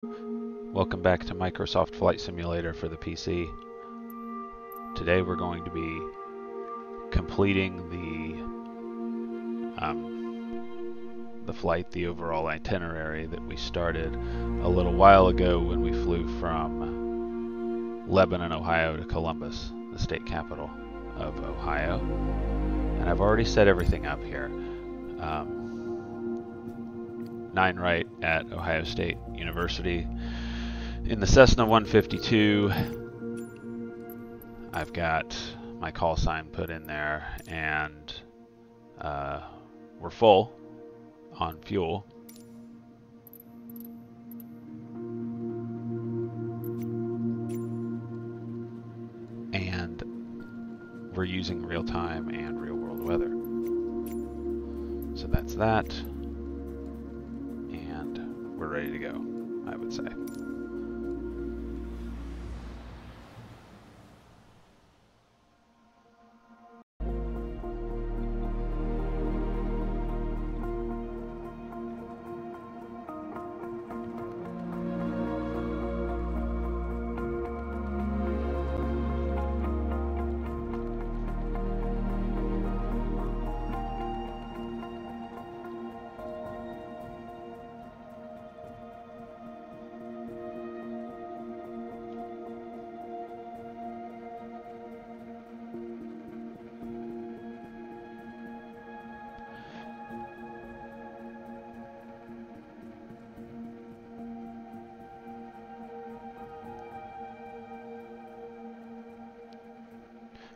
Welcome back to Microsoft Flight Simulator for the PC. Today we're going to be completing the flight, the overall itinerary that we started a little while ago when we flew from Lebanon, Ohio to Columbus, the state capital of Ohio. And I've already set everything up here. 9 right at Ohio State University. In the Cessna 152, I've got my call sign put in there, and we're full on fuel. And we're using real-time and real-world weather. So that's that. And we're ready to go, I would say.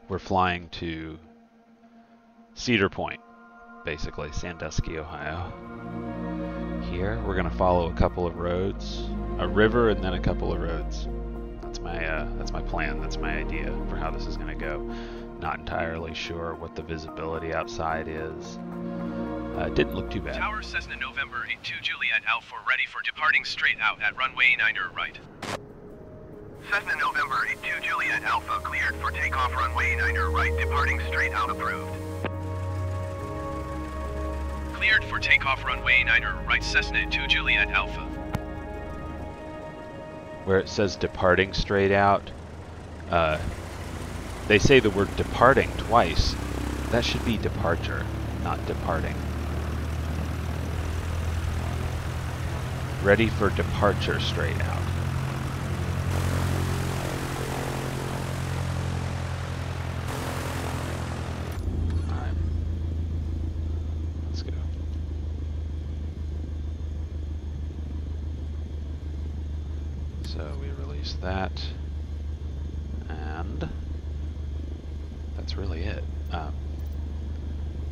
We're flying to Cedar Point, basically Sandusky, Ohio. Here we're going to follow a couple of roads, a river, and then a couple of roads. That's my plan. That's my idea for how this is going to go. Not entirely sure what the visibility outside is. Didn't look too bad. Tower Cessna November 82 Juliet Alpha ready for departing straight out at runway 9 right. Cessna November 82 Juliet Alpha cleared for takeoff runway 9 right, departing straight out approved. Cleared for takeoff runway 9 right, Cessna 2 Juliet Alpha. Where it says departing straight out, they say the word departing twice. That should be departure, not departing. Ready for departure straight out. So we release that, and that's really it.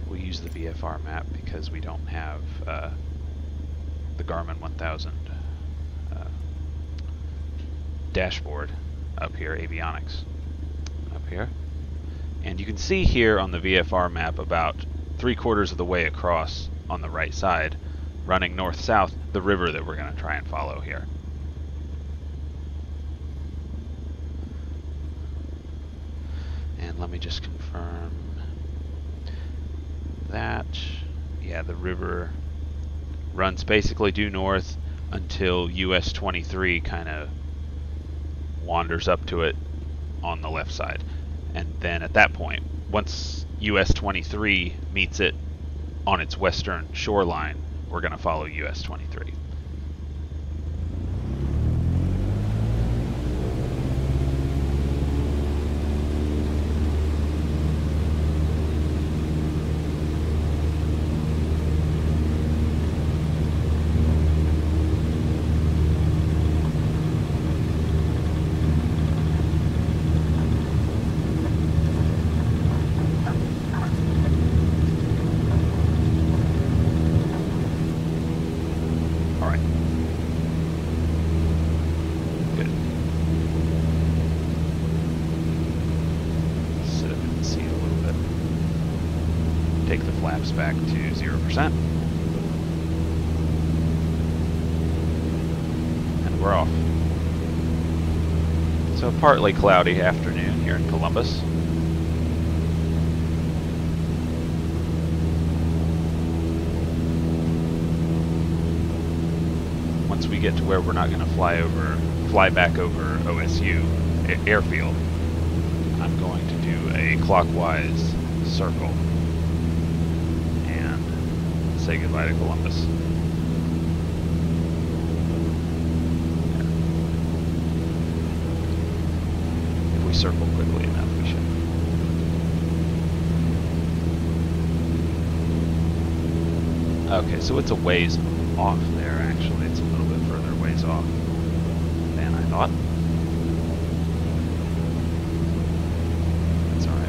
We use the VFR map because we don't have the Garmin 1000 dashboard up here, avionics up here. And you can see here on the VFR map about 3/4 of the way across on the right side, running north-south, the river that we're going to try and follow here. And let me just confirm that, yeah, the river runs basically due north until US 23 kind of wanders up to it on the left side. And then at that point, once US 23 meets it on its western shoreline, we're going to follow US 23. Take the flaps back to 0%. And we're off. So a partly cloudy afternoon here in Columbus. once we get to where we're not going to fly back over OSU airfield, I'm going to do a clockwise circle and say goodbye to Columbus. If we circle quickly enough, we should. Okay, so it's a ways off there, actually. It's a little bit further ways off than I thought. That's alright.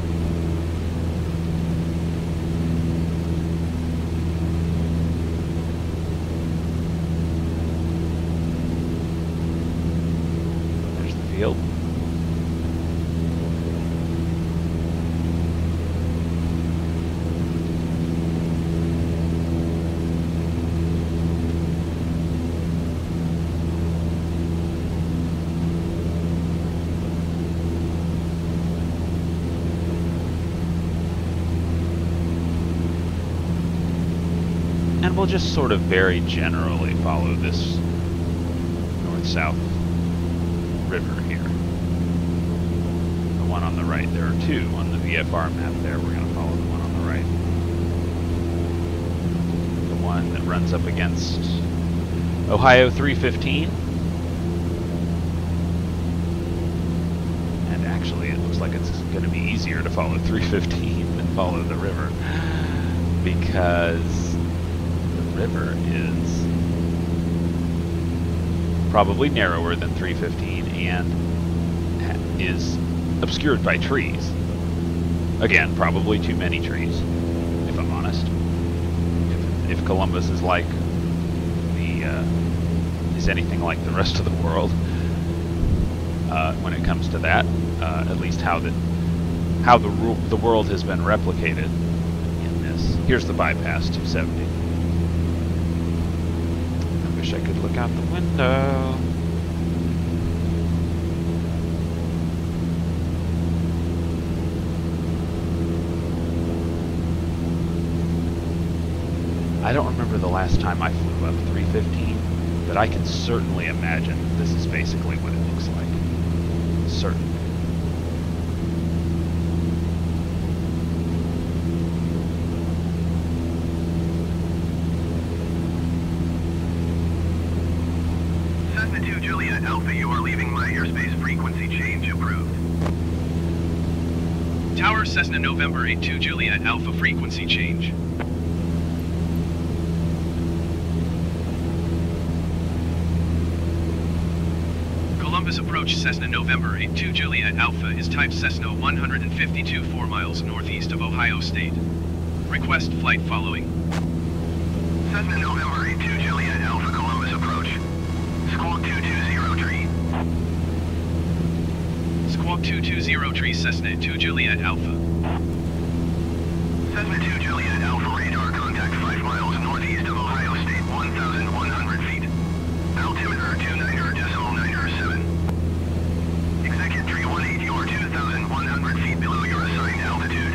There's the field. And we'll just sort of very generally follow this north-south river here. The one on the right. There are two on the VFR map there. We're going to follow the one on the right. The one that runs up against Ohio 315. And actually, it looks like it's going to be easier to follow 315 than follow the river, because river is probably narrower than 315 and is obscured by trees. Again, probably too many trees, if I'm honest. If Columbus is like is anything like the rest of the world when it comes to that, at least how the world has been replicated in this. Here's the bypass 270. I could look out the window. I don't remember the last time I flew up 315, but I can certainly imagine this is basically what it looks like. Certainly. Cessna 2 Juliet Alpha, you are leaving my airspace. Frequency change approved. Tower Cessna November 82 Juliet Alpha, frequency change. Columbus approach Cessna November 82 Juliet Alpha is type Cessna 152 4 miles northeast of Ohio State. Request flight following. Cessna November 82 Juliet Alpha, Columbus approach. Squawk 2203. Squawk 2203 Cessna 2 Juliet Alpha. Cessna 2 Juliet Alpha, radar contact 5 miles northeast of Ohio State, 1,100 feet. Altimeter 29.907. Executive 318, you are 2,100 feet below your assigned altitude.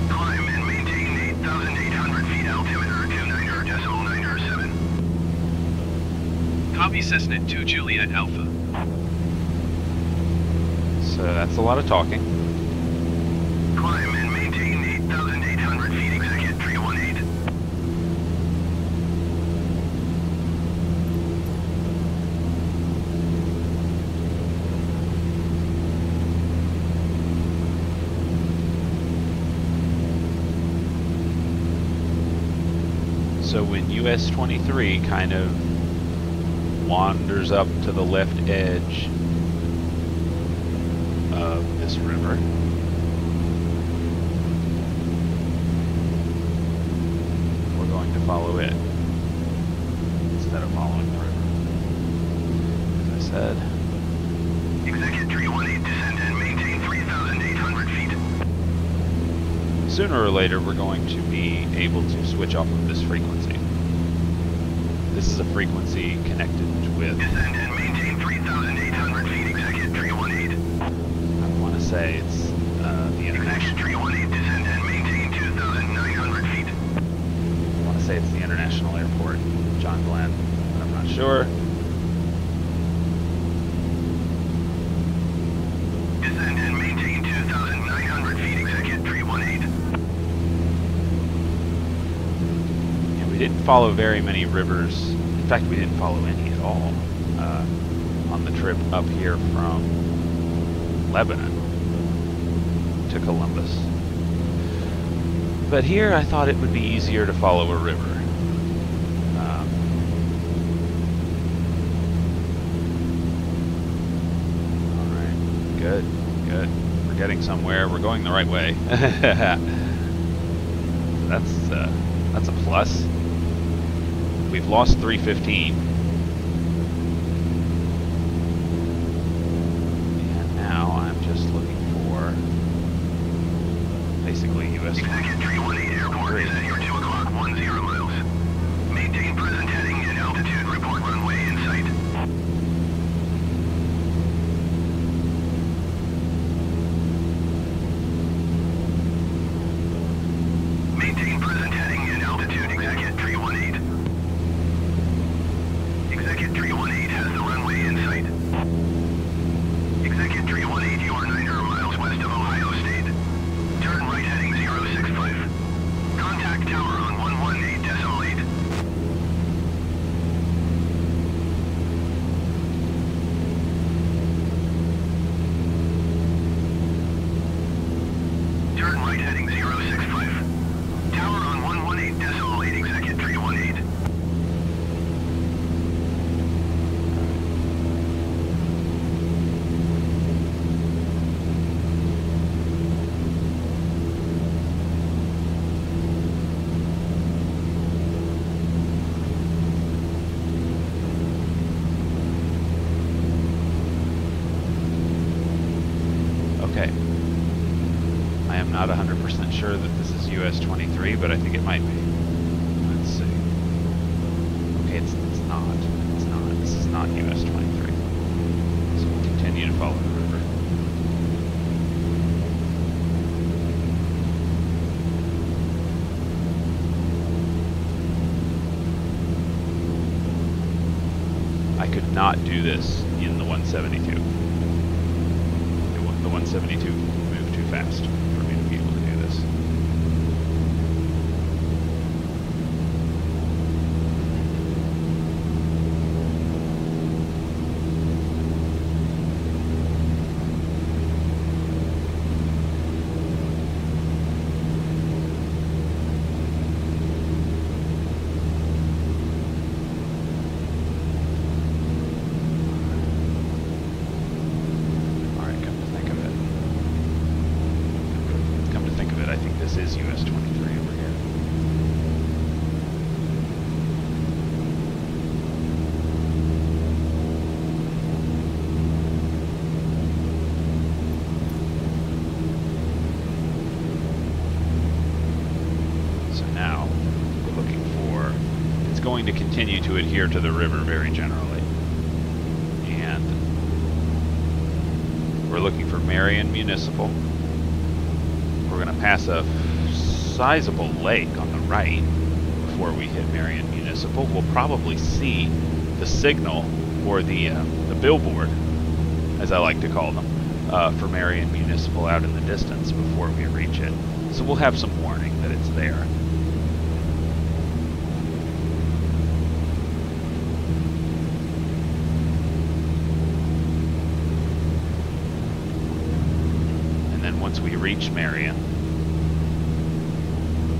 Climb and maintain 8,800 feet, altimeter 29.907. Copy Cessna 2 Juliet Alpha. So that's a lot of talking. Climb and maintain 8,800 feet, execute 318. So when US 23 kind of wanders up to the left edge of this river, we're going to follow it instead of following the river. As I said, Execute 318, descend and maintain 3,800 feet. sooner or later we're going to be able to switch off of this frequency. This is a frequency connected with, Descend and maintain 3,800 feet, execute 318. I want to say it's the Execute 318, descend and maintain 2,900 feet. I want to say it's the International Airport, John Glenn, but I'm not sure. follow very many rivers. In fact, we didn't follow any at all on the trip up here from Lebanon to Columbus. But here I thought it would be easier to follow a river. Alright, good, good. We're getting somewhere. We're going the right way. That's a plus. We've lost 315. And now I'm just looking for basically US. Executive 318 Airport is at your 2 o'clock 10 miles. Maintain present heading and altitude. Report runway in sight. Maintain present heading and altitude. Executive 318. Executive 318 has the runway in sight. Executive 318, you are 900 miles west of Ohio State. Turn right heading 065. Contact tower on 118.8. Turn right heading 065. Tower on 118.8, Executive 318. Okay. I am not 100% sure that this is US 23, but I think it might be. Let's see. Okay, it's not. It's not. This is not US 23. So we'll continue to follow the river. I could not do this in the 172. The 172 moved too fast for me to be able to do this. Is US 23 over here. So now we're looking for, it's going to continue to adhere to the river very generally. And we're looking for Marion Municipal. We're going to pass a sizable lake on the right before we hit Marion Municipal. We'll probably see the signal, or the billboard, as I like to call them, for Marion Municipal out in the distance before we reach it. So we'll have some warning that it's there. Once we reach Marion,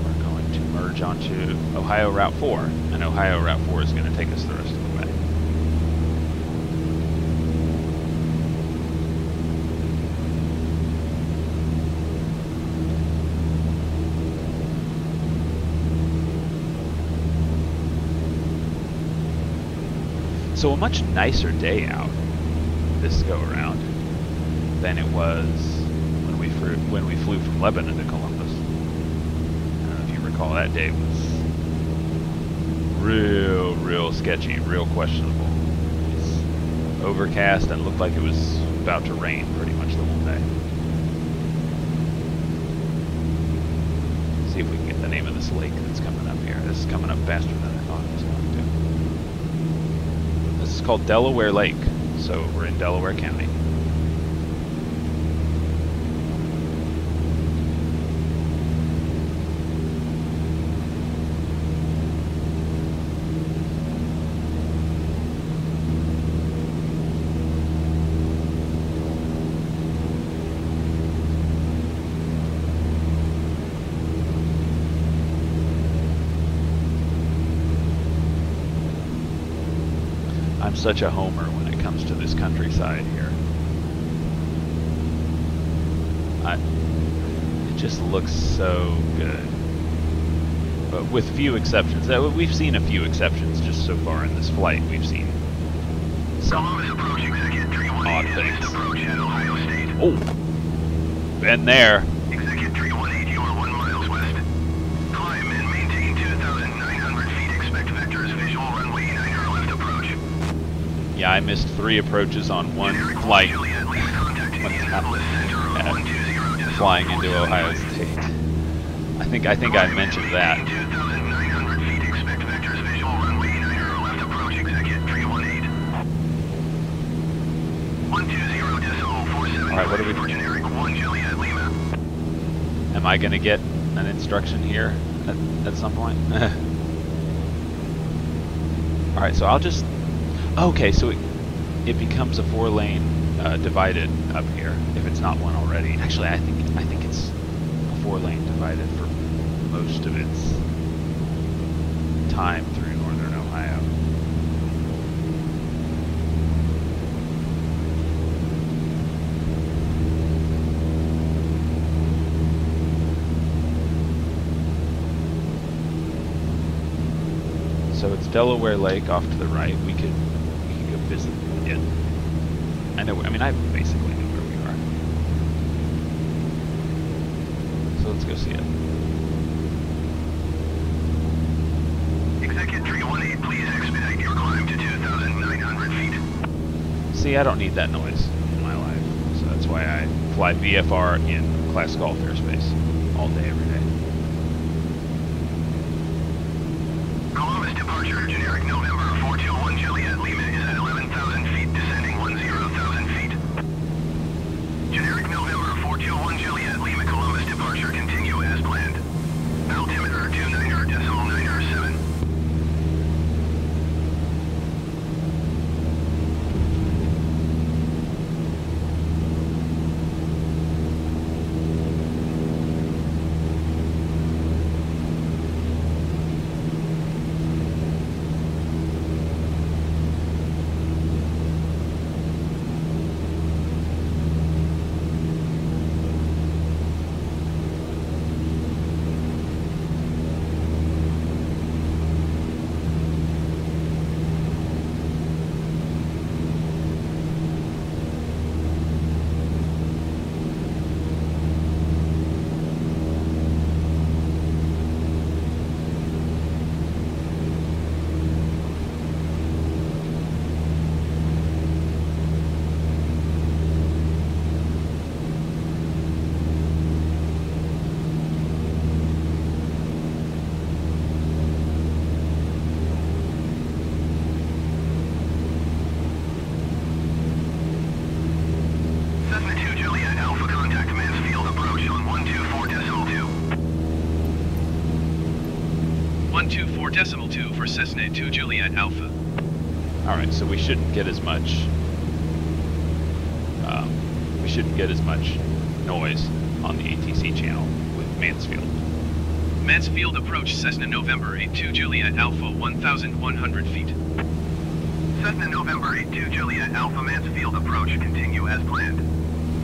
we're going to merge onto Ohio Route 4, and Ohio Route 4 is going to take us the rest of the way. So a much nicer day out this go around than it was when we flew from Lebanon to Columbus. I don't know if you recall, that day was real sketchy, real questionable. It was overcast and looked like it was about to rain pretty much the whole day. See if we can get the name of this lake that's coming up here. This is coming up faster than I thought it was going to. This is called Delaware Lake, so we're in Delaware County. I'm such a homer when it comes to this countryside here. It just looks so good. But with few exceptions. We've seen a few exceptions just so far in this flight. We've seen some odd things. Oh! Been there. Executive 318, you are 1 miles west. Climb and maintain 2,900 feet. Expect vectors, visual runway 9 left approach. Yeah, I missed 3 approaches on one flight. Flying into Ohio State. I think I mentioned that. 2,900 feet. Expect vectors, visual runway 9 left approach. Executive 318. 120.47. Alright, what do we for generic 1 Juliet Lima. Am I gonna get an instruction here at some point? Alright, so I'll just... Okay, so it becomes a 4-lane divided up here, if it's not one already. Actually, I think it's a 4-lane divided for most of its time through northern Ohio. So it's Delaware Lake off to the right. We could go visit it. I basically know where we are. So let's go see it. Executive 318, please expedite your climb to 2,900 feet. See, I don't need that noise in my life. So that's why I fly VFR in classic golf airspace all day, every day. Columbus departure, generic November 421 Juliet Lima is at 11,000 feet, descending 10,000 feet. Generic November 421 Juliet Lima, Columbus departure, continue as planned. Altimeter 29.97. Decimal 2 for Cessna 2 Juliet Alpha. Alright, so we shouldn't get as much noise on the ATC channel with Mansfield. Mansfield approach Cessna November 82 Juliet Alpha 1,100 feet. Cessna November 82 Juliet Alpha Mansfield approach, continue as planned.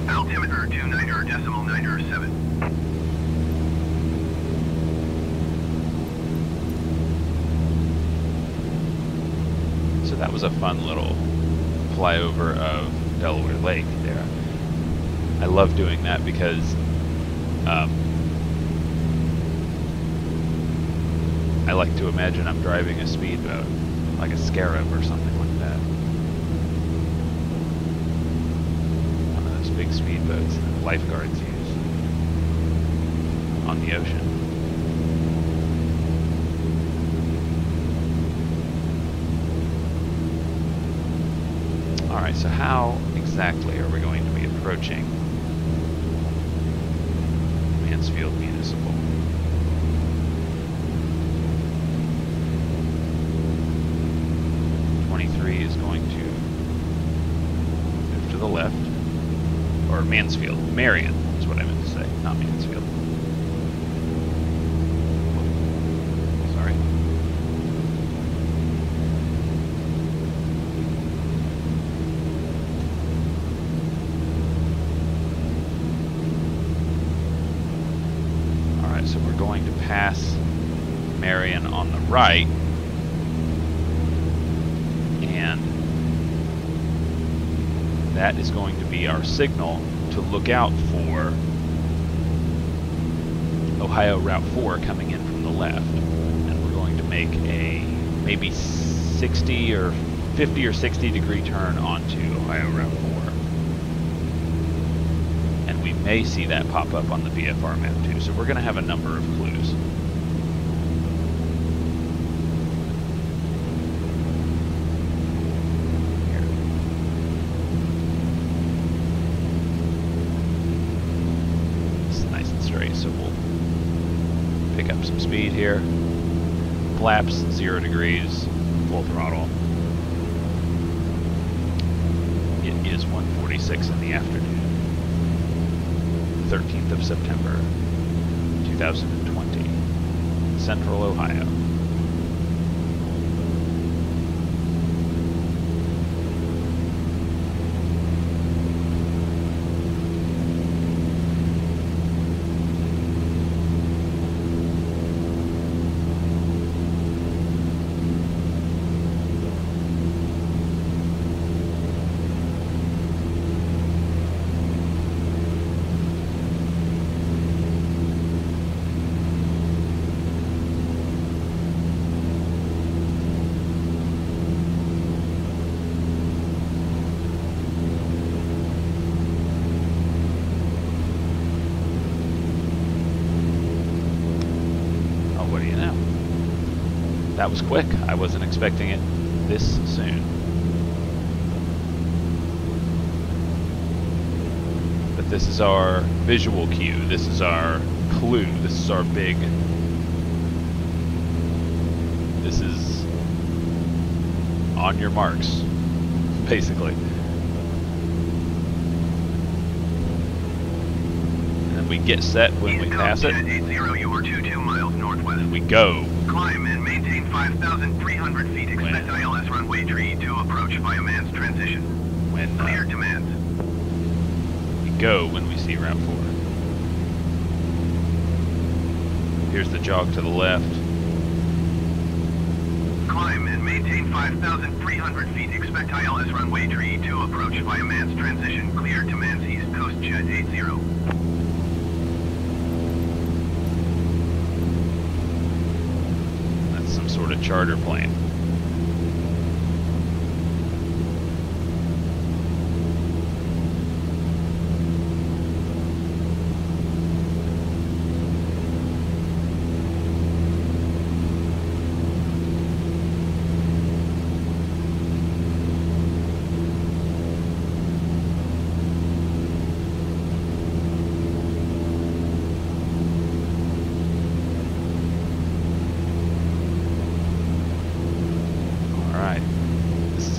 Altimeter 29.97. So that was a fun little flyover of Delaware Lake there. I love doing that because I like to imagine I'm driving a speedboat, like a Scarab or something like that. One of those big speedboats that lifeguards use on the ocean. Alright, so how exactly are we going to be approaching Mansfield Municipal? Is going to move to the left, or Mansfield, Marion is what I meant to say, not Mansfield. Sorry. going to pass Marion on the right, and that is going to be our signal to look out for Ohio Route 4 coming in from the left. And we're going to make a maybe 60 or 50 or 60 degree turn onto Ohio Route 4. And we may see that pop up on the VFR map too, so we're going to have a number of clues. Speed here, flaps 0 degrees, full throttle. It is 1:46 in the afternoon, 13th of September, 2020, Central Ohio. That was quick. I wasn't expecting it this soon. But this is our visual cue. This is our clue. This is our big... This is on your marks, basically. And we get set when we pass it. 80, you are 22 miles northwest. And we go. Climb and maintain 5,300 feet. Expect ILS runway tree to approach via man's transition. When clear to man's. We go when we see Route 4. Here's the jog to the left. Climb and maintain 5,300 feet. Expect ILS runway tree to approach via man's transition. Clear to man's East Coast Jet 80. Sort of charter plane.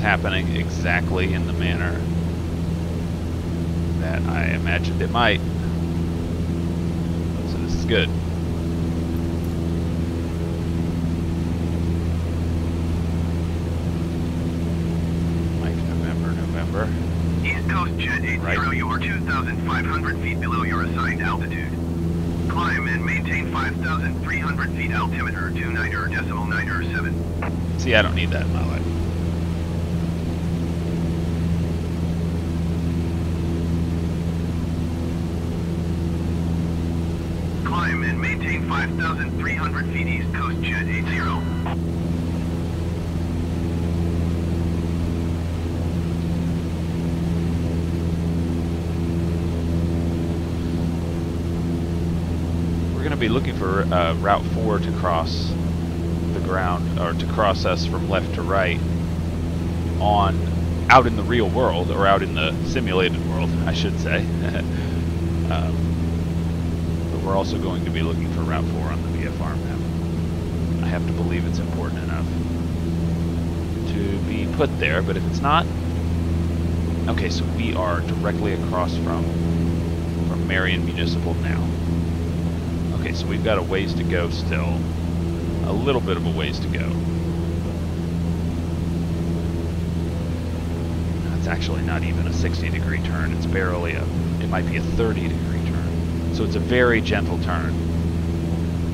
Happening exactly in the manner that I imagined it might. So this is good. Mike, November. East Coast Jet 80, right. You are 2,500 feet below your assigned altitude. Climb and maintain 5,300 feet altimeter 29.907. See, I don't need that in my life. Climb and maintain 5,300 feet East Coast Jet 80. We're going to be looking for Route 4 to cross the ground, or to cross us from left to right out in the real world, or out in the simulated world, I should say. We're also going to be looking for Route 4 on the VFR map. I have to believe it's important enough to be put there, but if it's not... Okay, so we are directly across from Marion Municipal now. Okay, so we've got a ways to go still. A little bit of a ways to go. It's actually not even a 60-degree turn. It's barely it might be a 30-degree turn. So it's a very gentle turn.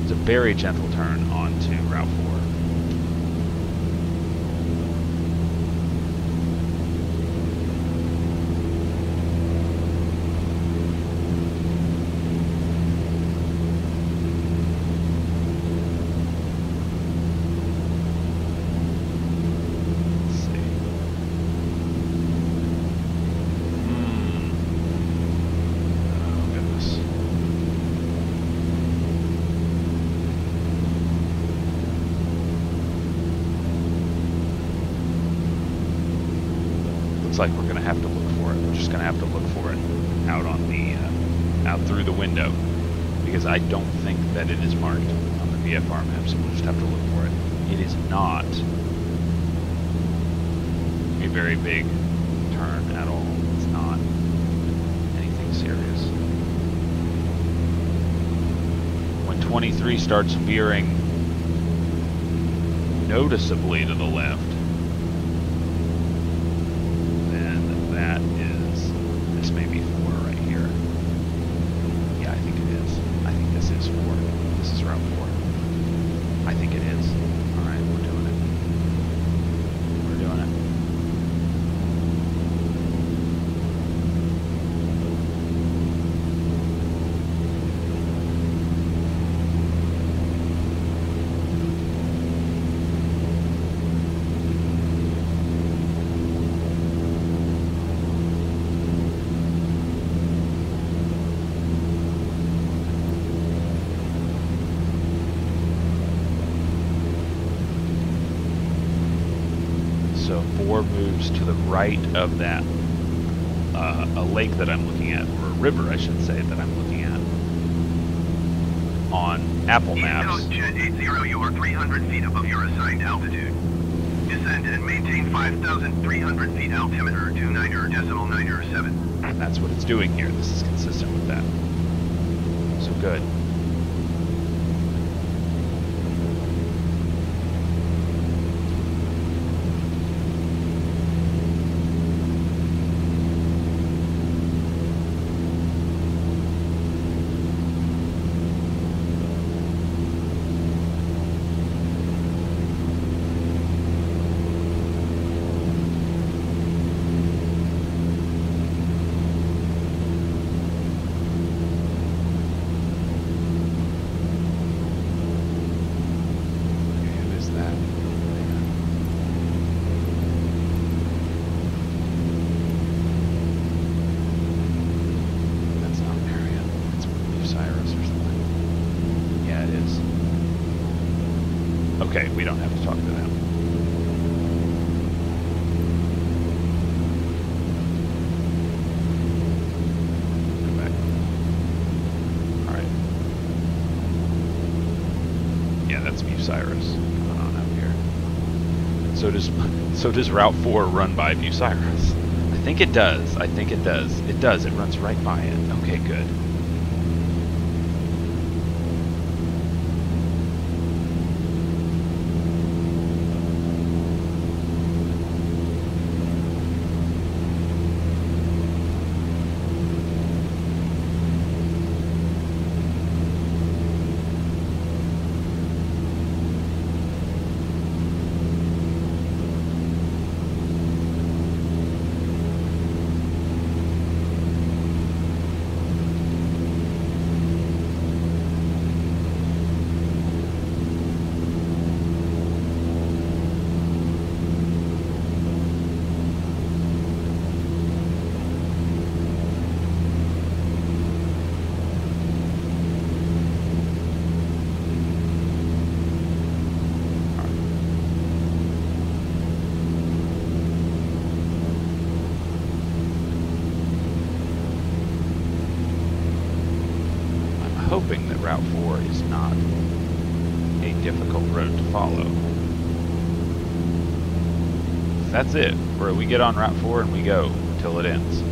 It's a very gentle turn onto Route 4. Like we're gonna have to look for it. We're just gonna have to look for it out on the out through the window, because I don't think that it is marked on the VFR map, so we'll just have to look for it. It is not a very big turn at all. It's not anything serious. When 23 starts veering noticeably to the left, this may be 4 right here. Yeah, I think it is. I think this is 4. This is Route 4. I think it is. Alright, we're doing it. We're doing it. So 4 moves to the right of that, a lake that I'm looking at, or a river, I should say, that I'm looking at on Apple Maps. Jet 80, you are 300 feet above your assigned altitude. Descend and maintain 5,300 feet altimeter 29.907. And that's what it's doing here. This is consistent with that. So good. Okay, we don't have to talk to them. Go back. Alright. Yeah, that's Bucyrus going on up here. So does Route 4 run by Bucyrus? I think it does. I think it does. It does. It runs right by it. Okay, good. Hoping that Route 4 is not a difficult road to follow. That's it. Where we get on Route 4 and we go until it ends.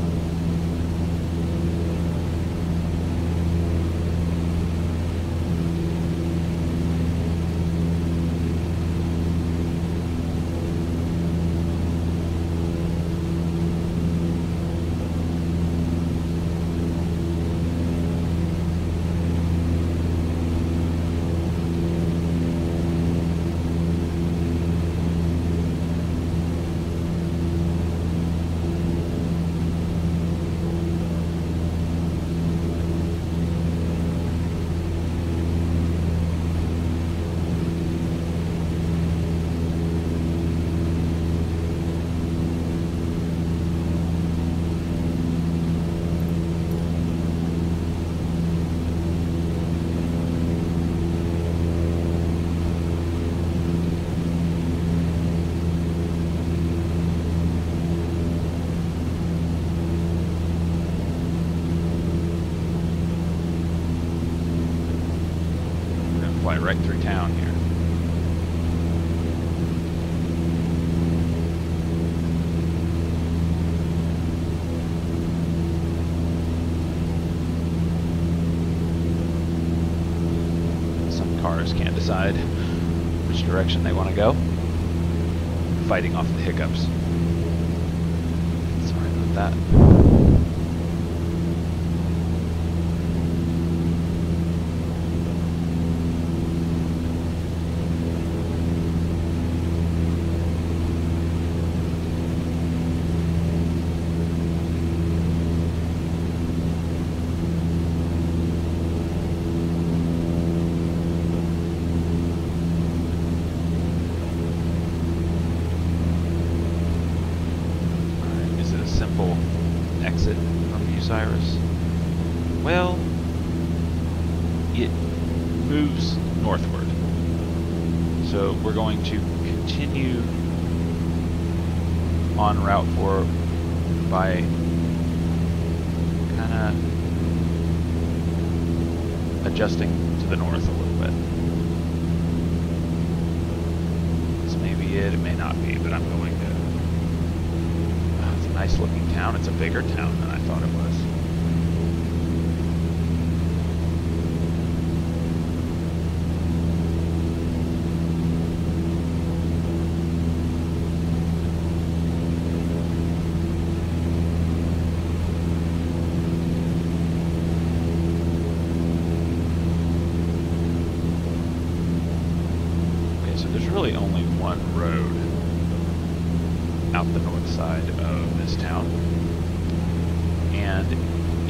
fly right through town here. Some cars can't decide which direction they want to go. Fighting off the hiccups. Sorry about that. Exit from Bucyrus? Well, it moves northward. So we're going to continue on Route 4 by kind of adjusting to the north a little bit. This may be it, it may not be, but I'm going to. It's a nice looking town. It's a bigger town than I thought it was. Okay, so there's really only one road out the north side of this town, and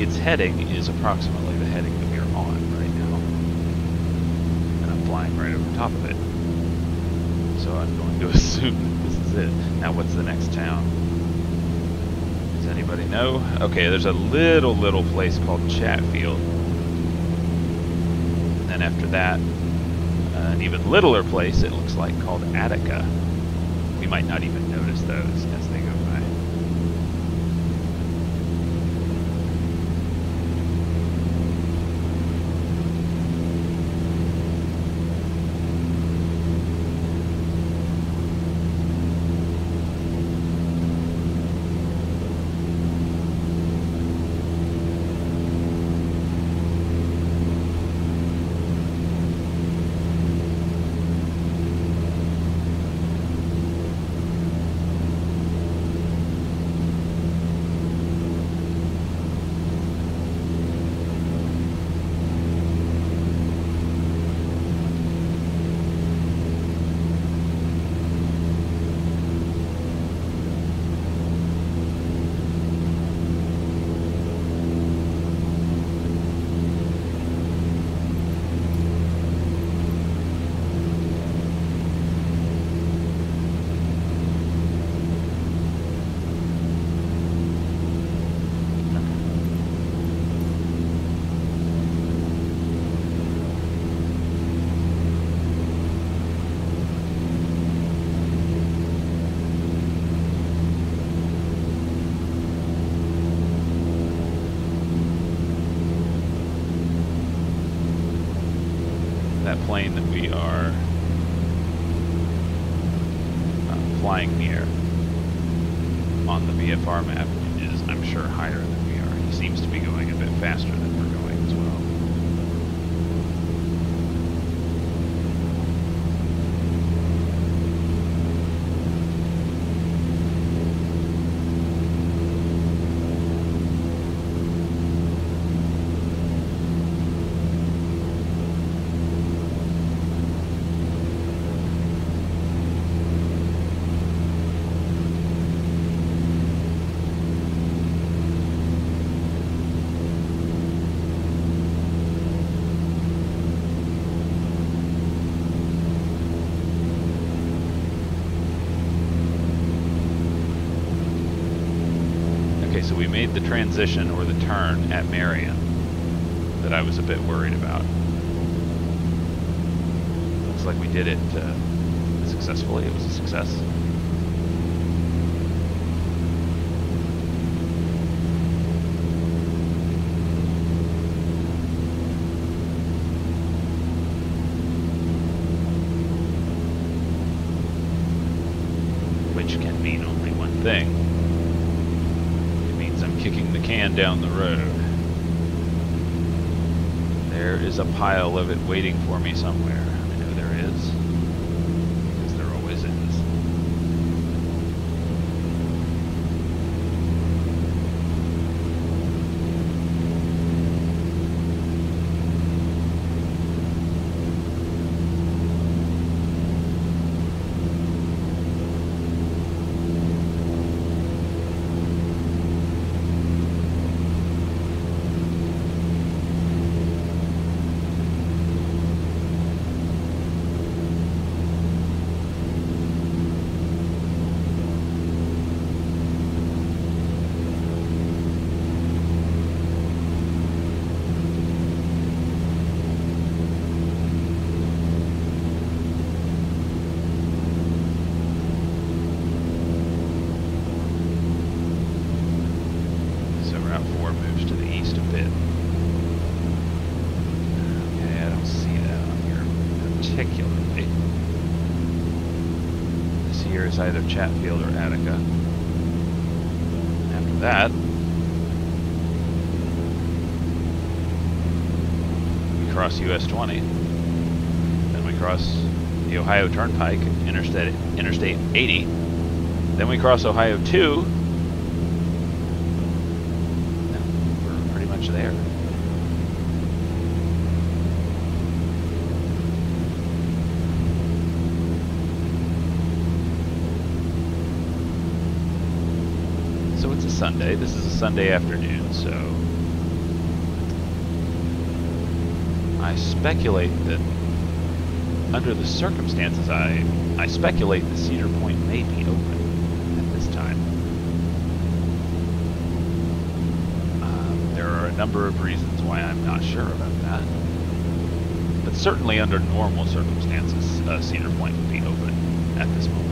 its heading is approximately the heading that we are on right now, and I'm flying right over top of it, so I'm going to assume that this is it. Now what's the next town? Does anybody know? Okay, there's a little place called Chatfield, and then after that an even littler place, it looks like, called Attica. We might not even notice those as they go by. That plane that we are flying near on the VFR map is, I'm sure, higher than we are. He seems to be going a bit faster than we're going as well. So we made the transition, or the turn, at Marion that I was a bit worried about. Looks like we did it successfully. It was a success. thing. It means I'm kicking the can down the road. There is a pile of it waiting for me somewhere. I know there is. Because there always is. Either Chatfield or Attica. After that, we cross US 20. Then we cross the Ohio Turnpike, Interstate 80. Then we cross Ohio 2. And we're pretty much there. Sunday. This is a Sunday afternoon, so I speculate that under the circumstances, I speculate that Cedar Point may be open at this time. There are a number of reasons why I'm not sure about that, but certainly under normal circumstances, Cedar Point would be open at this moment.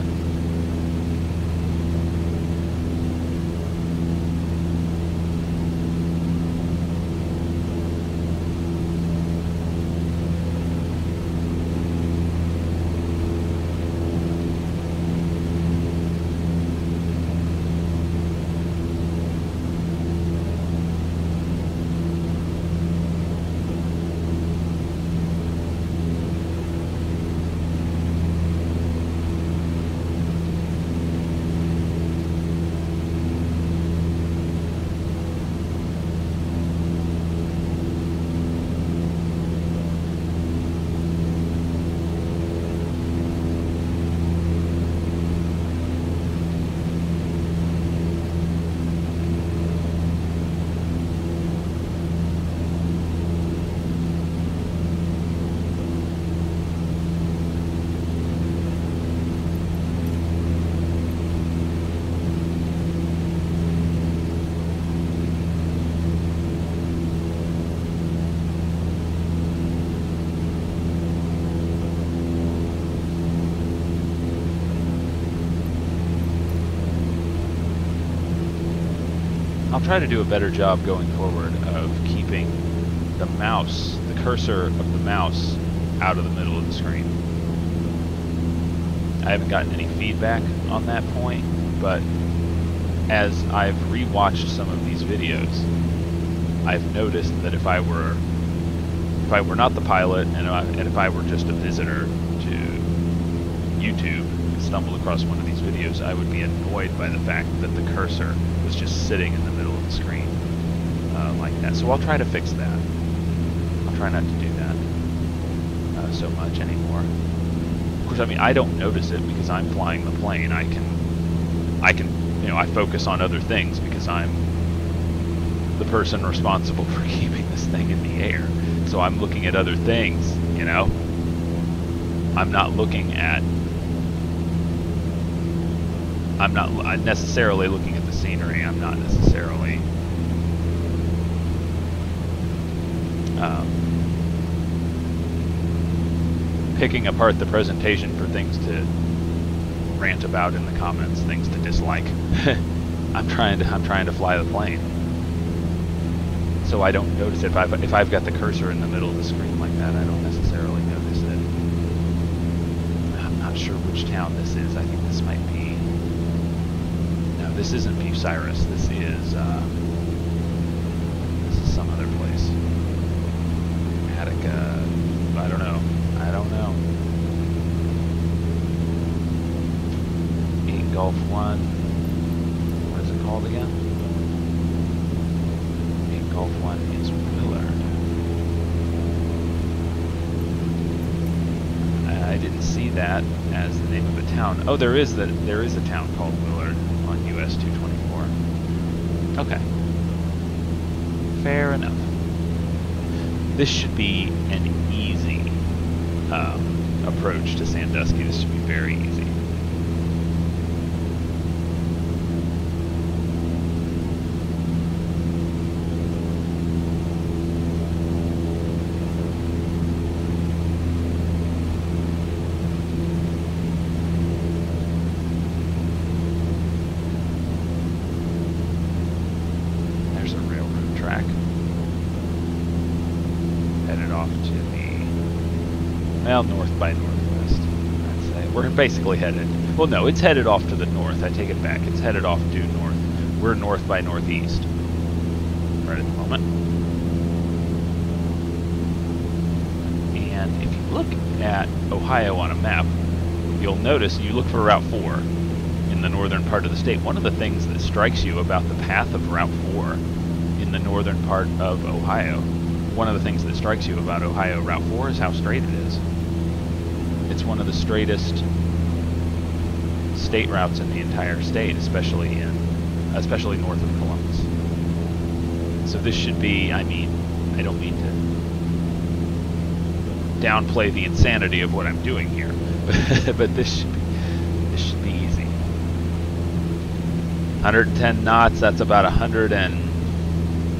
I'll try to do a better job going forward of keeping the mouse, the cursor of the mouse, out of the middle of the screen. I haven't gotten any feedback on that point, but as I've rewatched some of these videos, I've noticed that if I were not the pilot and if I were just a visitor to YouTube and stumbled across one of these videos, I would be annoyed by the fact that the cursor was just sitting in the middle of the screen like that. So I'll try to fix that. I'll try not to do that so much anymore. Of course, I mean, I don't notice it because I'm flying the plane. I can, you know, I focus on other things because I'm the person responsible for keeping this thing in the air. So I'm looking at other things, you know. I'm not necessarily looking at the scenery. I'm not necessarily picking apart the presentation for things to rant about in the comments, things to dislike. I'm trying to fly the plane, so I don't notice it. If I've got the cursor in the middle of the screen like that, I don't necessarily notice it. I'm not sure which town this is. I think this might be. No, this isn't Bucyrus. This is some other place. Attica. I don't know. I don't know. 8 Gulf 1. What is it called again? 8 Gulf 1 is Willard. I didn't see that as the name of a town. Oh, there is a town called Willard on US 224. Okay. Fair enough. This should be an easy approach to Sandusky. This should be very easy. There's a railroad track. Headed off to the, well, north by northwest, I'd say. We're basically headed, well, no, it's headed off to the north. I take it back. It's headed off due north. We're north by northeast right at the moment. And if you look at Ohio on a map, you'll notice, you look for Route 4 in the northern part of the state. One of the things that strikes you about the path of Route 4 in the northern part of Ohio, one of the things that strikes you about Ohio Route 4 is how straight it is. It's one of the straightest state routes in the entire state, especially north of Columbus. So this should be, I mean, I don't mean to downplay the insanity of what I'm doing here, but this should be easy. 110 knots, that's about 100 and,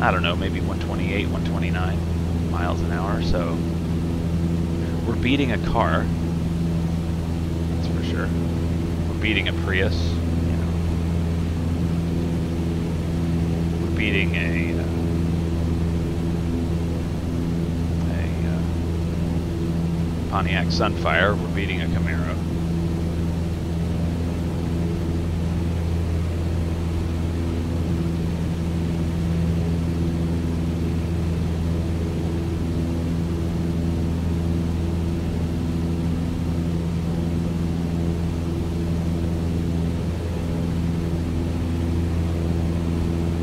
I don't know, maybe 128, 129 miles an hour, so we're beating a car, that's for sure. We're beating a Prius, you know. We're beating a Pontiac Sunfire, we're beating a Camaro.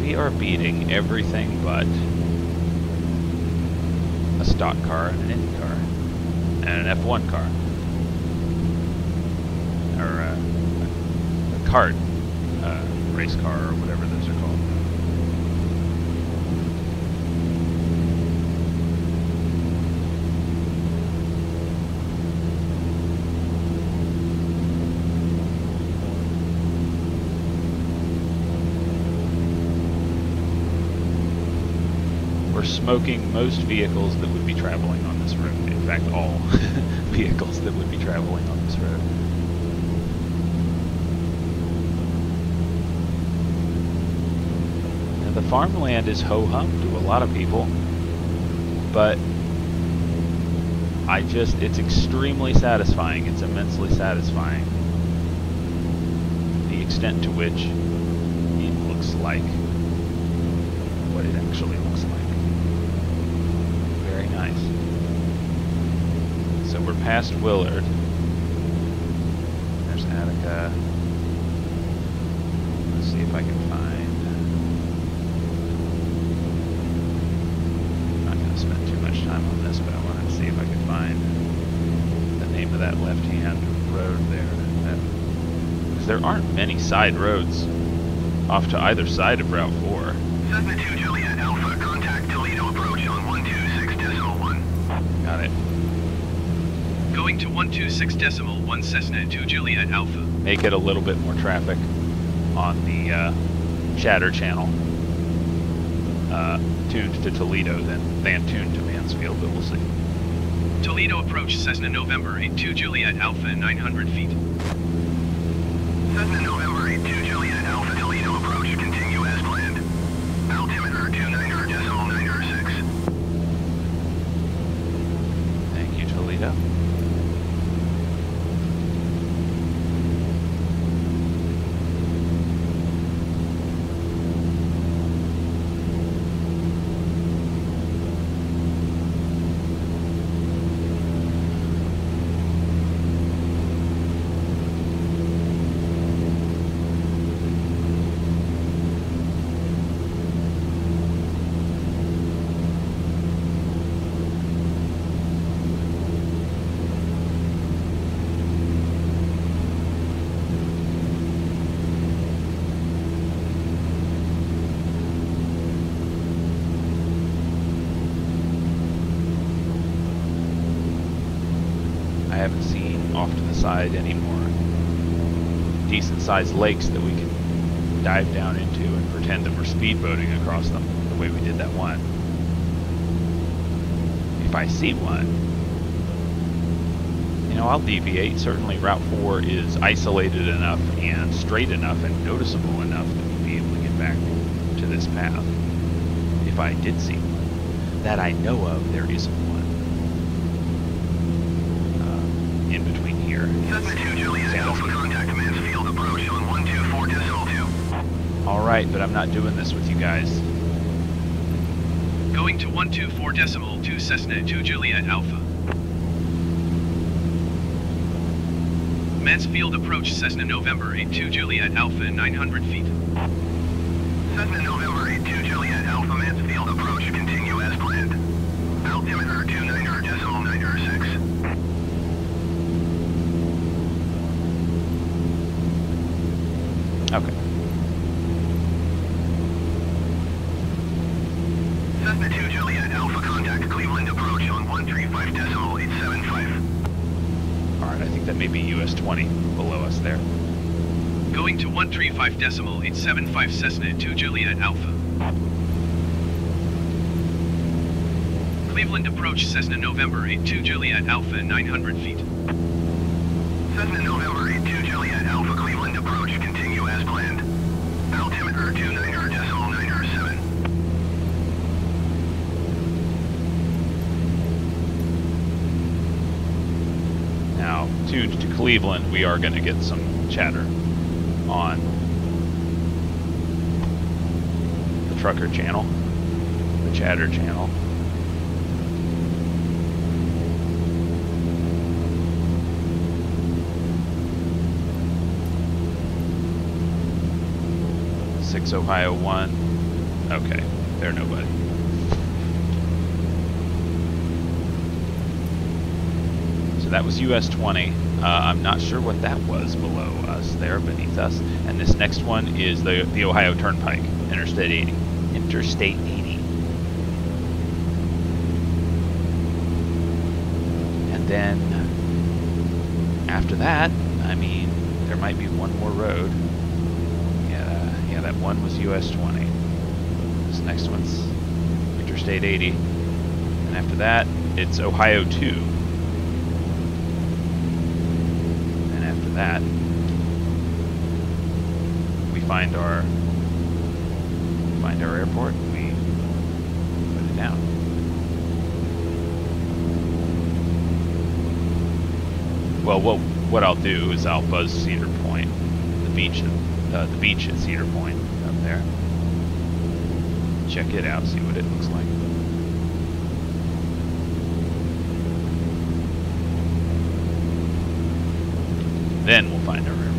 We are beating everything but a stock car and an Indy car and an F1 car, or a kart, race car, or whatever those are called. We're smoking most vehicles that would be traveling on this road. In fact, all vehicles that would be traveling on this road. Now, the farmland is ho-hum to a lot of people, but it's extremely satisfying. It's immensely satisfying. The extent to which it looks like what it actually looks like. Very nice. So we're past Willard. There's Attica. Let's see if I can find. I'm not going to spend too much time on this, but I want to see if I can find the name of that left-hand road there. Because there aren't many side roads off to either side of Route 4. Cessna 2 Juliet Alpha, contact Toledo approach on 126.1. Got it. Going to 126.1 Cessna 2 Juliet Alpha. Make it a little bit more traffic on the chatter channel, tuned to Toledo than tuned to Mansfield, but we'll see. Toledo approach Cessna November 82 Juliet Alpha 900 feet. Cessna November 82 Juliet Alpha Toledo approach, continue as planned. Altimeter 29.906. Thank you, Toledo. haven't seen off to the side any more decent-sized lakes that we can dive down into and pretend that we're speedboating across them the way we did that one. If I see one, you know, I'll deviate. Certainly Route 4 is isolated enough and straight enough and noticeable enough that we'll be able to get back to this path. If I did see one, that I know of, there isn't one in between here. Cessna 2 Juliet Alpha contact Mansfield approach on 124.2. Alright, but I'm not doing this with you guys. Going to 124.2 Cessna 2 Juliet Alpha. Mansfield approach Cessna November 82 Juliet Alpha 900 feet. Cessna November 82 Juliet Alpha Mansfield approach continue as planned. Altimeter 29.906. Okay. Cessna 2 Juliet Alpha contact Cleveland approach on 135.875. Alright, I think that may be US 20 below us there. Going to 135.875 Cessna 2 Juliet Alpha. Cleveland approach Cessna November 82 Juliet Alpha 900 feet. Cessna November 82 Juliet Alpha Cleveland approach continue as planned. Altimeter 29.907. Now, to Cleveland, we are going to get some chatter on the trucker channel, the chatter channel. Ohio 1. Okay, they're nobody. So that was US 20. I'm not sure what that was below us there, beneath us. And this next one is the Ohio Turnpike, Interstate 80. Interstate 80. And then after that, I mean, there might be one more road. Yeah, that one was US 20. This next one's Interstate 80. And after that, it's Ohio 2. And after that, we find our airport and we put it down. Well, what I'll do is I'll buzz Cedar Point, the beach at Cedar Point up there. Check it out, see what it looks like. Then we'll find our airport.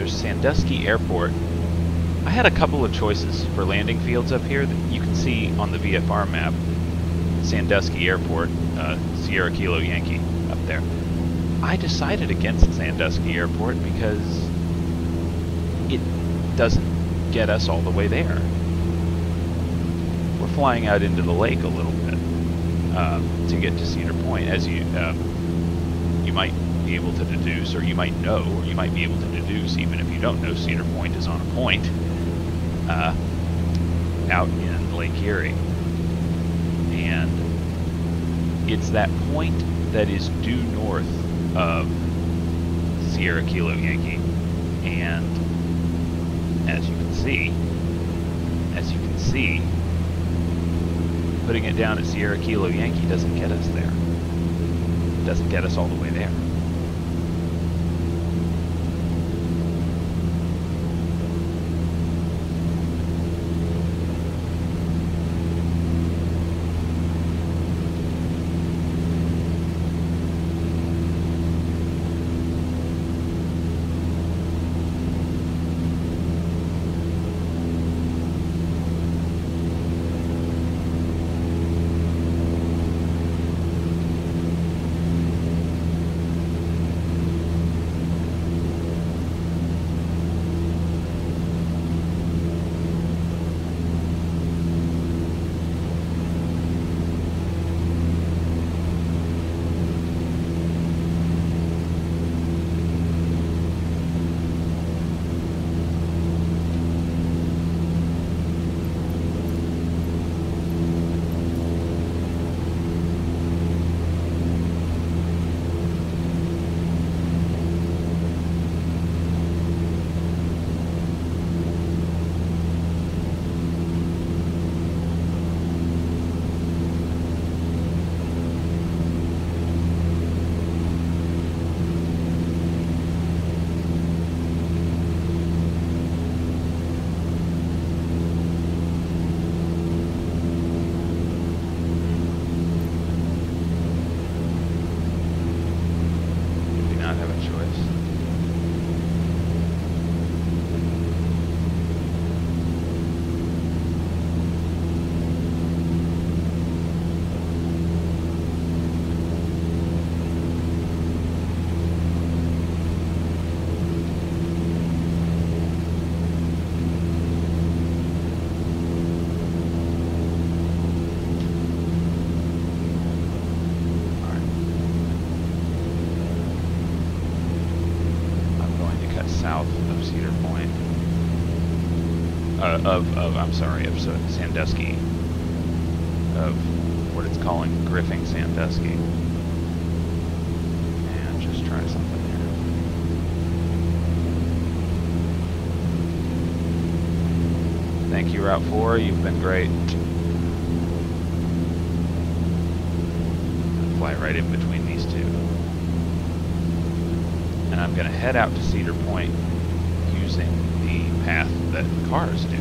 Sandusky Airport. I had a couple of choices for landing fields up here that you can see on the VFR map. Sandusky Airport, Sierra Kilo Yankee up there. I decided against Sandusky Airport because it doesn't get us all the way there. We're flying out into the lake a little bit to get to Cedar Point, as you might be able to deduce, or you might know, or you might be able to deduce, even if you don't know. Cedar Point is on a point out in Lake Erie, and it's that point that is due north of Sierra Kilo Yankee, and as you can see, putting it down at Sierra Kilo Yankee doesn't get us there. It doesn't get us all the way there. south of Cedar Point. Of Sandusky. Of what it's calling Griffing Sandusky. And just try something here. Thank you, Route 4. You've been great. Fly right in between these two. And I'm going to head out to Cedar Point using the path that cars do.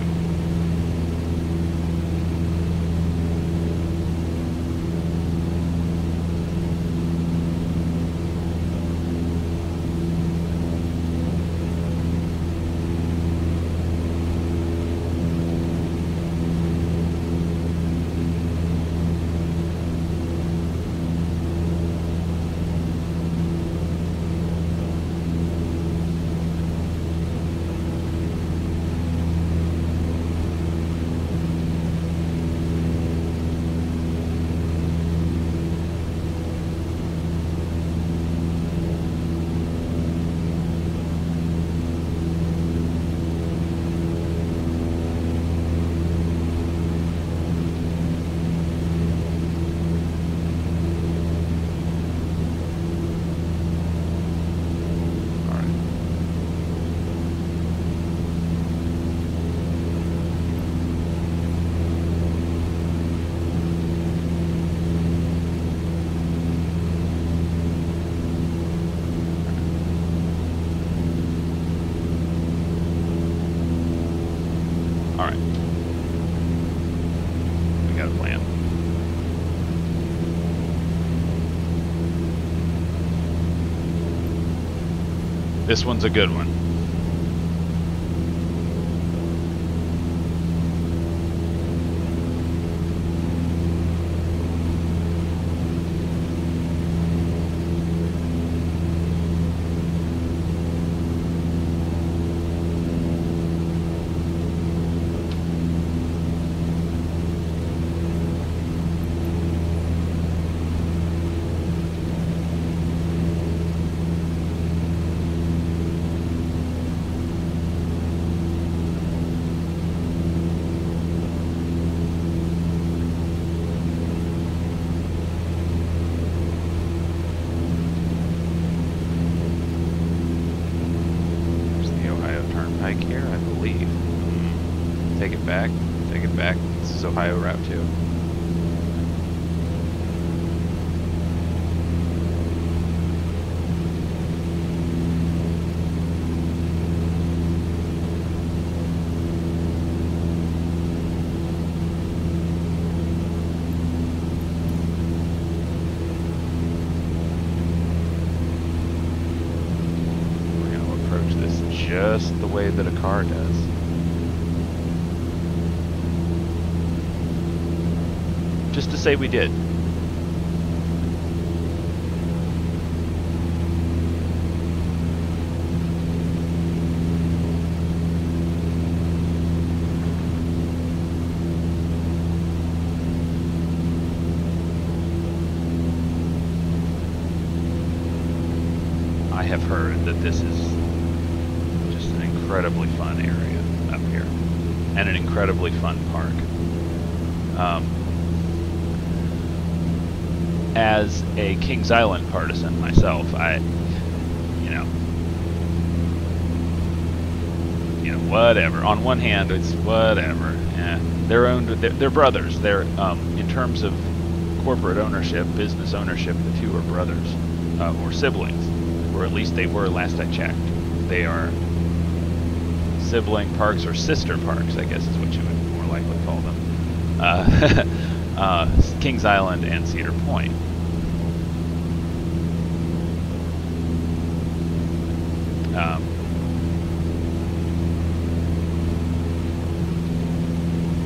This one's a good one. Take it back. This is Ohio Route 2. We're going to approach this just the way that a car does. Just to say we did. I have heard that this is just an incredibly fun area up here, and an incredibly fun park. As a Kings Island partisan myself, whatever. On one hand, it's whatever. They're brothers. They're in terms of corporate ownership, business ownership, the two are brothers or siblings, or at least they were last I checked. They are sibling parks or sister parks, I guess is what you would more likely call them. Kings Island and Cedar Point.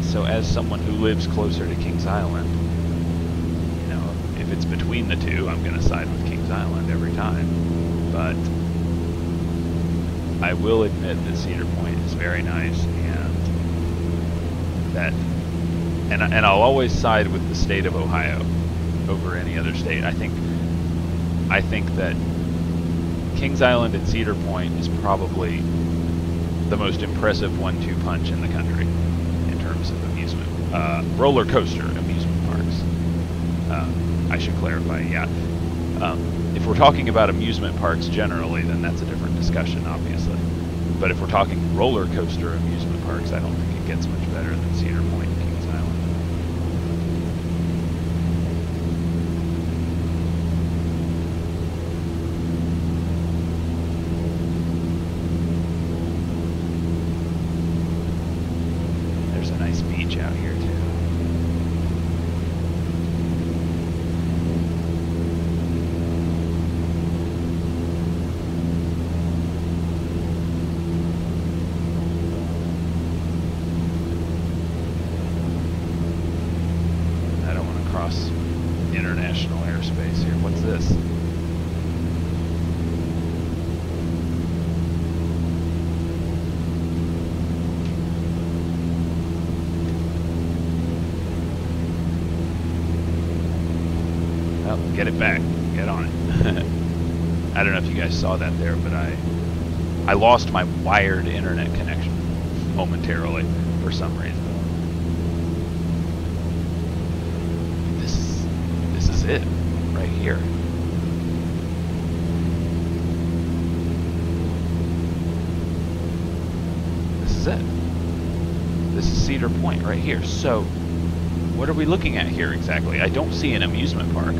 So as someone who lives closer to Kings Island, if it's between the two, I'm going to side with Kings Island every time. But I will admit that Cedar Point is very nice, and I'll always side with the state of Ohio over any other state. I think that Kings Island and Cedar Point is probably the most impressive 1-2 punch in the country in terms of amusement. Roller coaster amusement parks. I should clarify, yeah. If we're talking about amusement parks generally, then that's a different discussion, obviously. But if we're talking roller coaster amusement parks, I don't think it gets much better than Cedar Point and Kings Island. There's a nice beach out here, too. International airspace here. What's this? Well, get it back. Get on it. I don't know if you guys saw that there, but I lost my wired internet connection momentarily for some reason. This is it right here. This is it. This is Cedar Point right here. So what are we looking at here exactly? I don't see an amusement park.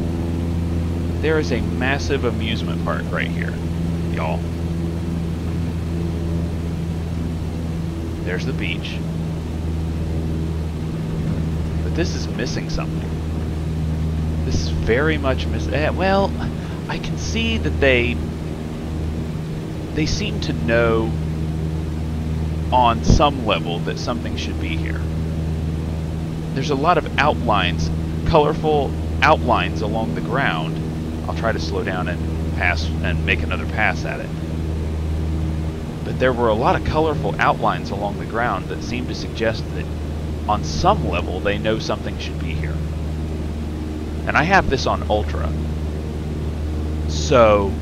There is a massive amusement park right here, y'all. There's the beach. But this is missing something. This is very much missing. Well, I can see that they seem to know on some level that something should be here. There's a lot of outlines, colorful outlines along the ground. I'll try to slow down and pass and make another pass at it. But there were a lot of colorful outlines along the ground that seem to suggest that on some level they know something should be here. And I have this on Ultra. So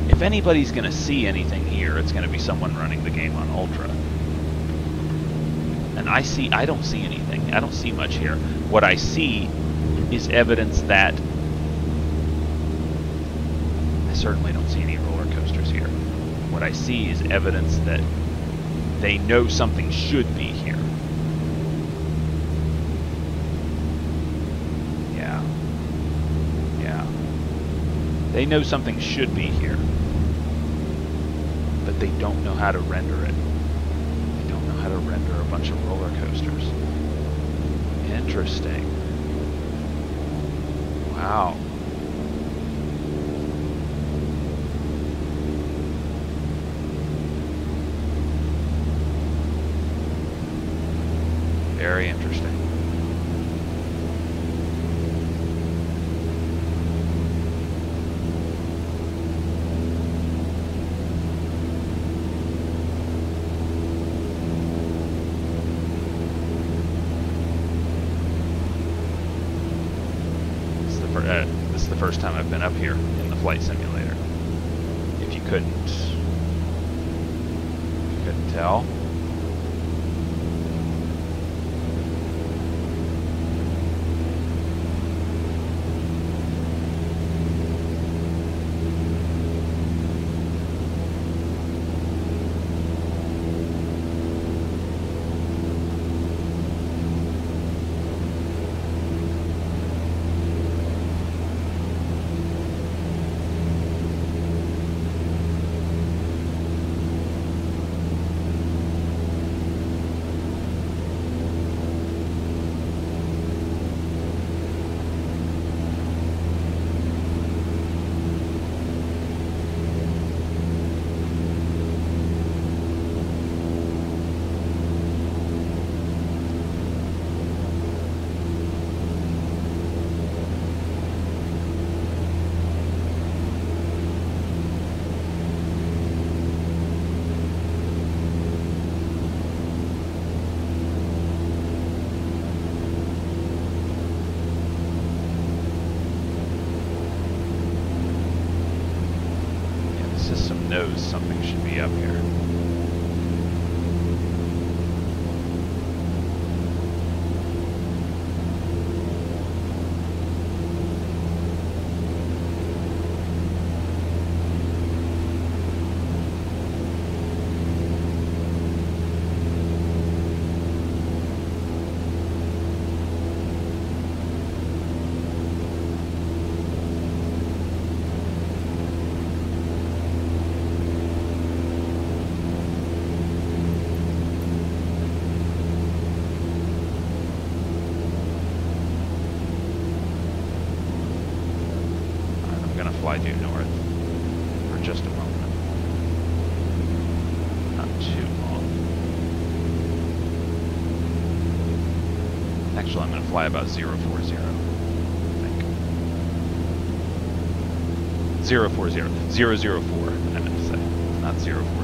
if anybody's going to see anything here, it's going to be someone running the game on Ultra. And I don't see anything. I don't see much here. What I see is evidence that I certainly don't see any roller coasters here. What I see is evidence that they know something should be here. Yeah. They know something should be here, but they don't know how to render it. They don't know how to render a bunch of roller coasters. Interesting. Wow. Very interesting. This is the first time I've been up here in the flight simulator. If you couldn't tell. knows something should be up here. Fly due north for just a moment. Not too long. Actually, I'm going to fly about 040, I think. 040. 004, I meant to say. Not 040.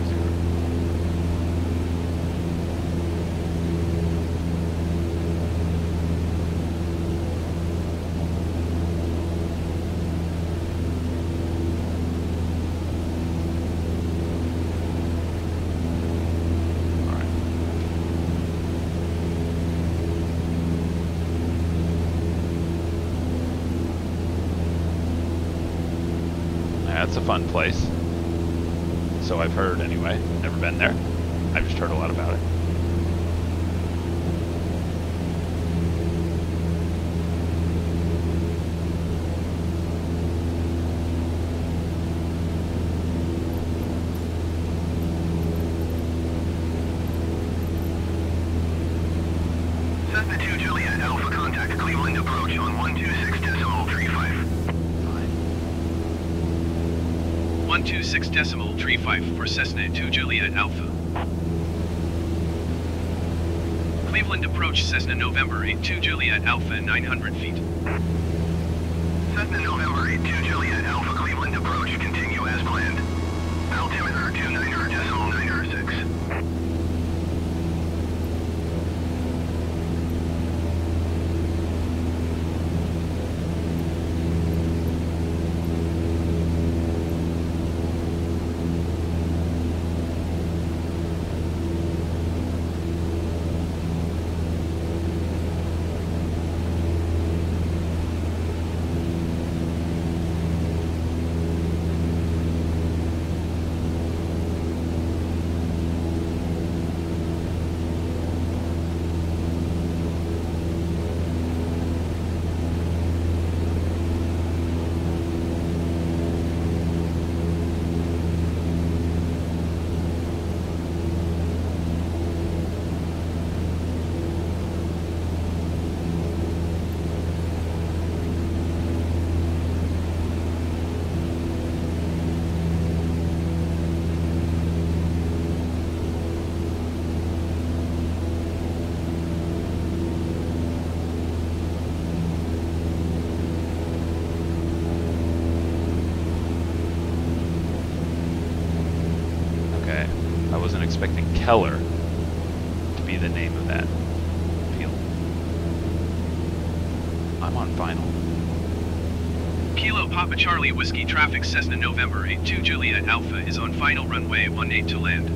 It's a fun place. So I've heard anyway. Never been there. I've just heard a lot about it. Cessna 2 Juliet Alpha contact Cleveland approach on 126.35. 126.35 for Cessna 2 Juliet Alpha. Cleveland approach Cessna November 82 Juliet Alpha 900 feet. Cessna November 82 Juliet Alpha Cleveland approach continue as planned. Altimeter 29.906. Expecting Keller to be the name of that field. I'm on final. Kilo Papa Charlie Whiskey traffic Cessna November 82 Juliet Alpha is on final runway 18 to land.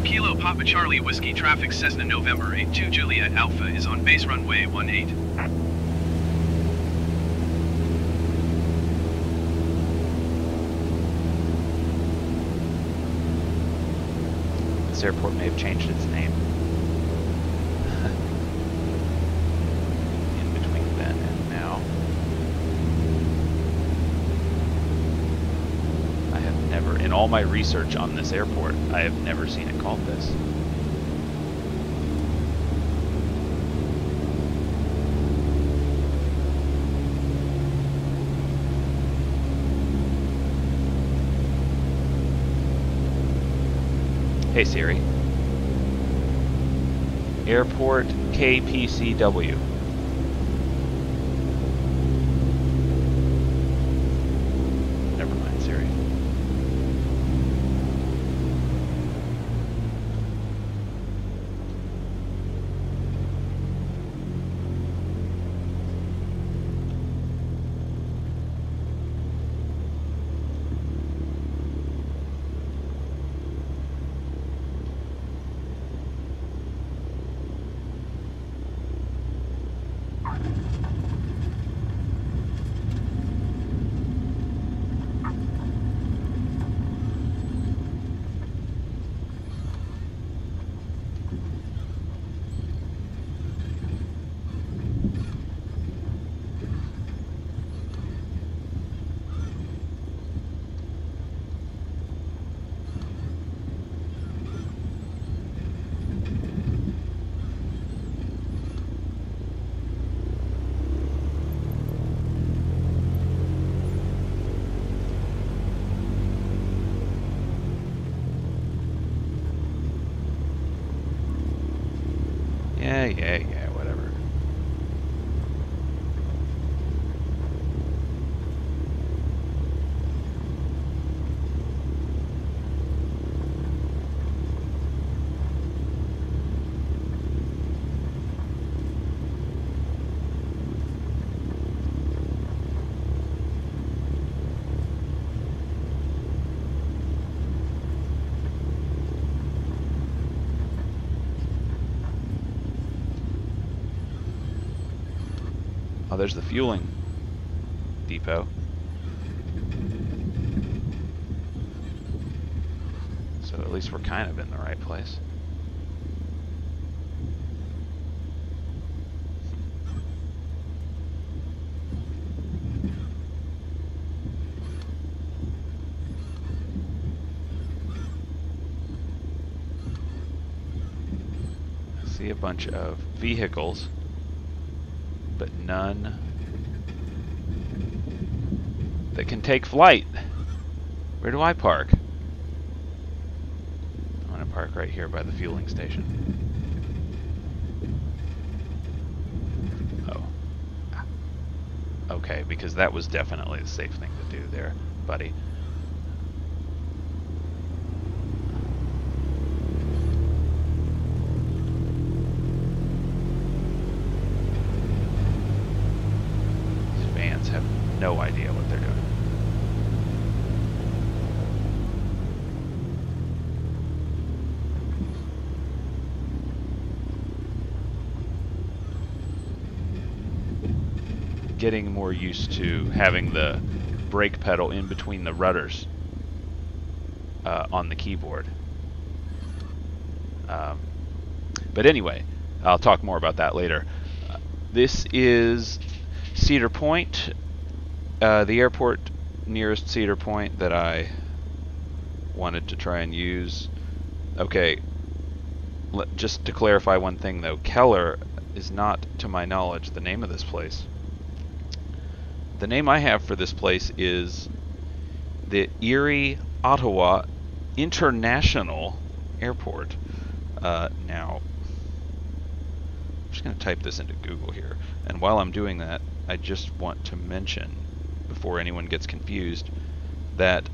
Kilo Papa Charlie Whiskey traffic Cessna November 82 Juliet Alpha is on base runway 18. This airport may have changed its name. In between then and now. I have never, in all my research on this airport, I have never seen it called this. Hey Siri. Airport KPCW. Never mind, Siri. Yeah, whatever. Oh, there's the fueling depot. So at least we're kind of in the right place. I see a bunch of vehicles, but none that can take flight. Where do I park? I'm gonna park right here by the fueling station. Oh. Okay, because that was definitely the safe thing to do there, buddy. Have no idea what they're doing. Getting more used to having the brake pedal in between the rudders on the keyboard. But anyway, I'll talk more about that later. This is Cedar Point, the airport nearest Cedar Point that I wanted to try and use. Okay, just to clarify one thing though, Keller is not, to my knowledge, the name of this place. The name I have for this place is the Erie-Ottawa International Airport. Now, I'm just going to type this into Google here, and while I'm doing that, I just want to mention, before anyone gets confused, that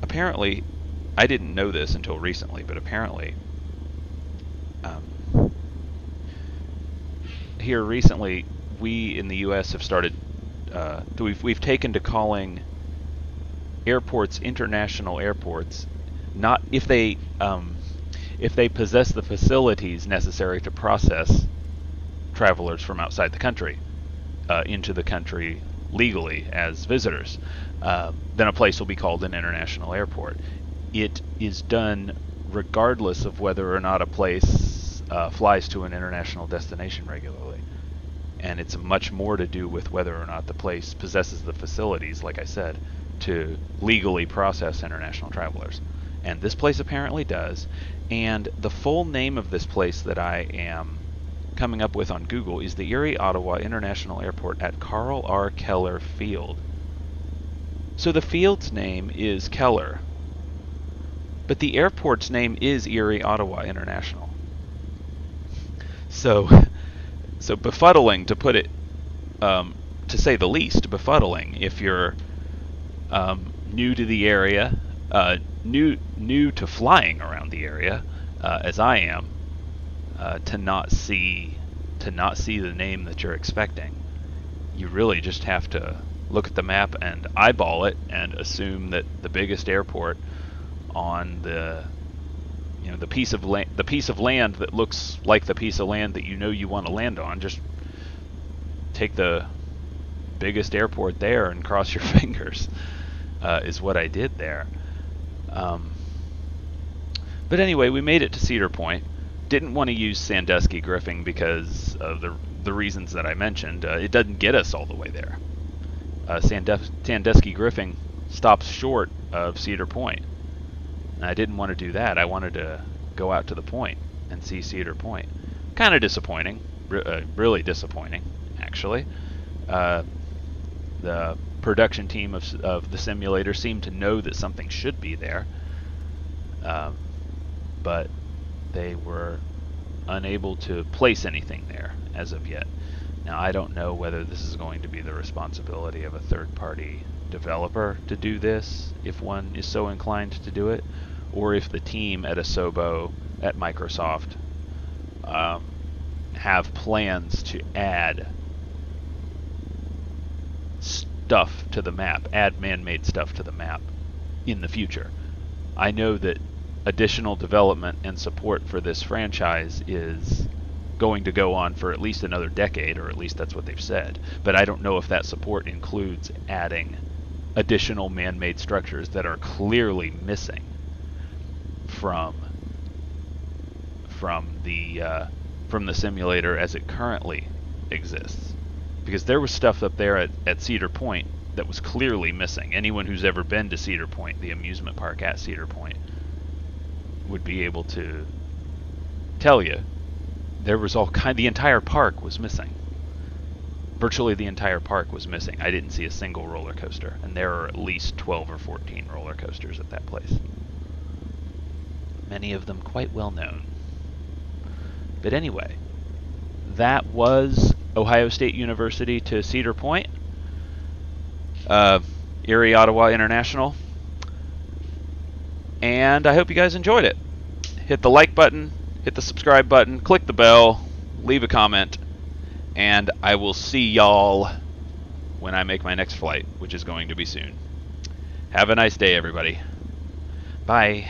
apparently, I didn't know this until recently, but apparently, here recently, we in the U.S. have started, we've taken to calling airports international airports, not if they possess the facilities necessary to process travelers from outside the country into the country legally as visitors, then a place will be called an international airport. It is done regardless of whether or not a place flies to an international destination regularly. And it's much more to do with whether or not the place possesses the facilities, like I said, to legally process international travelers. And this place apparently does. And the full name of this place that I am coming up with on Google is the Erie-Ottawa International Airport at Carl R. Keller Field. So the field's name is Keller, but the airport's name is Erie-Ottawa International. So befuddling, to put it, to say the least, befuddling if you're new to the area, new to flying around the area, as I am, to not see the name that you're expecting. You really just have to look at the map and eyeball it and assume that the biggest airport on the piece of land that looks like the piece of land that you want to land on, just take the biggest airport there and cross your fingers, is what I did there. But anyway, we made it to Cedar Point. Didn't want to use Sandusky Griffing because of the reasons that I mentioned. It doesn't get us all the way there. Sandusky Griffing stops short of Cedar Point. And I didn't want to do that. I wanted to go out to the point and see Cedar Point. Kind of disappointing. Really disappointing, actually. The production team of the simulator seemed to know that something should be there. But they were unable to place anything there as of yet. Now, I don't know whether this is going to be the responsibility of a third-party developer to do this, if one is so inclined to do it, or if the team at Asobo at Microsoft have plans to add stuff to the map, add man-made stuff to the map in the future. I know that additional development and support for this franchise is going to go on for at least another decade, or at least that's what they've said. But I don't know if that support includes adding additional man-made structures that are clearly missing from the simulator as it currently exists. Because there was stuff up there at Cedar Point that was clearly missing. Anyone who's ever been to Cedar Point, the amusement park at Cedar Point, would be able to tell you there was the entire park was missing. Virtually the entire park was missing. I didn't see a single roller coaster, and there are at least 12 or 14 roller coasters at that place. Many of them quite well known. But anyway, that was Ohio State University to Cedar Point, Erie-Ottawa International. And I hope you guys enjoyed it. Hit the like button, hit the subscribe button, click the bell, leave a comment, and I will see y'all when I make my next flight, which is going to be soon. Have a nice day, everybody. Bye.